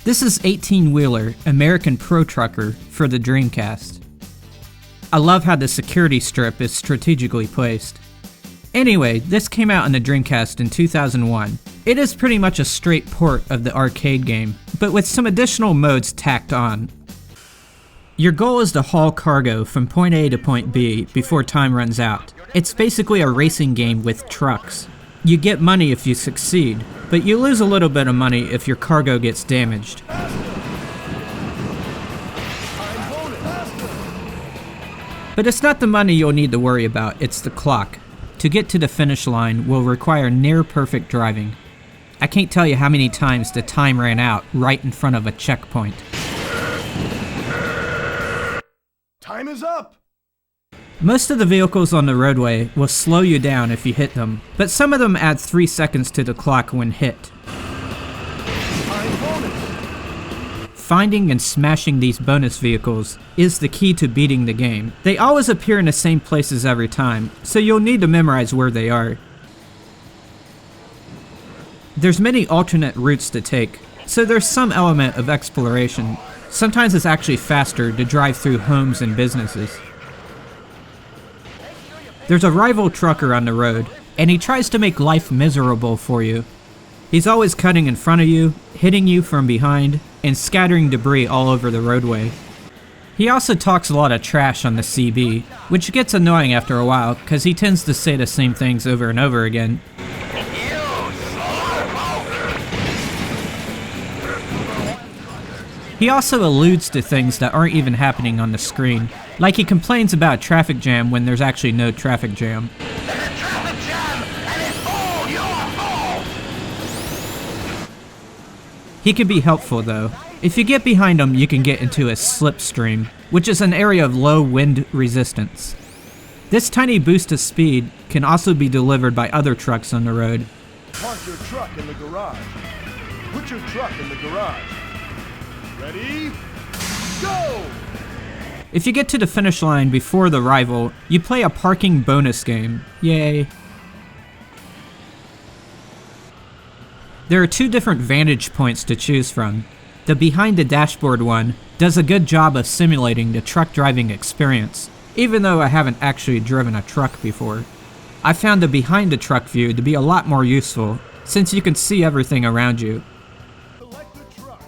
This is 18-wheeler American Pro Trucker for the Dreamcast. I love how the security strip is strategically placed. Anyway, this came out on the Dreamcast in 2001. It is pretty much a straight port of the arcade game, but with some additional modes tacked on. Your goal is to haul cargo from point A to point B before time runs out. It's basically a racing game with trucks. You get money if you succeed, but you lose a little bit of money if your cargo gets damaged. But it's not the money you'll need to worry about, it's the clock. To get to the finish line will require near-perfect driving. I can't tell you how many times the time ran out right in front of a checkpoint. Time is up! Most of the vehicles on the roadway will slow you down if you hit them, but some of them add 3 seconds to the clock when hit. Finding and smashing these bonus vehicles is the key to beating the game. They always appear in the same places every time, so you'll need to memorize where they are. There's many alternate routes to take, so there's some element of exploration. Sometimes it's actually faster to drive through homes and businesses. There's a rival trucker on the road, and he tries to make life miserable for you. He's always cutting in front of you, hitting you from behind, and scattering debris all over the roadway. He also talks a lot of trash on the CB, which gets annoying after a while because he tends to say the same things over and over again. He also alludes to things that aren't even happening on the screen, like he complains about a traffic jam when there's actually no traffic jam. He can be helpful though. If you get behind him, you can get into a slipstream, which is an area of low wind resistance. This tiny boost of speed can also be delivered by other trucks on the road. Park your truck in the garage. Put your truck in the garage. Ready? Go! If you get to the finish line before the rival, you play a parking bonus game. Yay. There are 2 different vantage points to choose from. The behind the dashboard one does a good job of simulating the truck driving experience, even though I haven't actually driven a truck before. I found the behind the truck view to be a lot more useful, since you can see everything around you.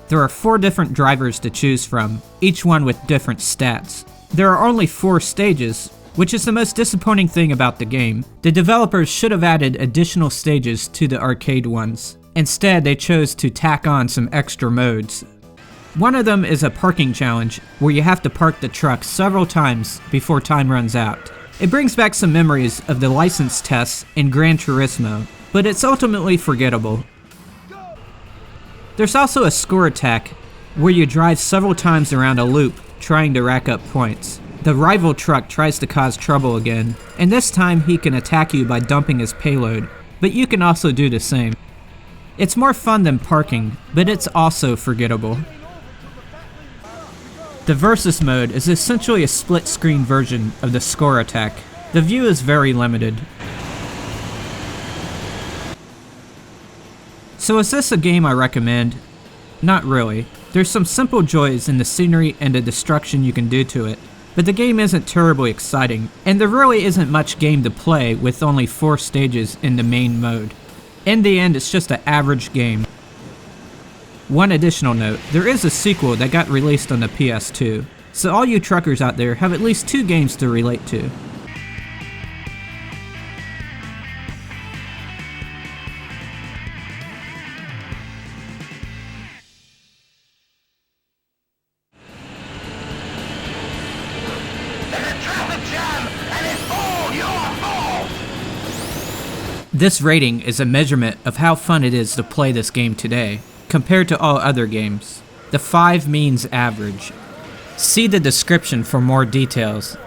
There are 4 different drivers to choose from, each one with different stats. There are only 4 stages, which is the most disappointing thing about the game. The developers should have added additional stages to the arcade ones. Instead, they chose to tack on some extra modes. One of them is a parking challenge, where you have to park the truck several times before time runs out. It brings back some memories of the license tests in Gran Turismo, but it's ultimately forgettable. There's also a score attack, where you drive several times around a loop, trying to rack up points. The rival truck tries to cause trouble again, and this time he can attack you by dumping his payload, but you can also do the same. It's more fun than parking, but it's also forgettable. The Versus mode is essentially a split-screen version of the score attack. The view is very limited. So is this a game I recommend? Not really. There's some simple joys in the scenery and the destruction you can do to it, but the game isn't terribly exciting, and there really isn't much game to play with only 4 stages in the main mode. In the end, it's just an average game. One additional note, there is a sequel that got released on the PS2, so all you truckers out there have at least 2 games to relate to. This rating is a measurement of how fun it is to play this game today, compared to all other games. The 5 means average. See the description for more details.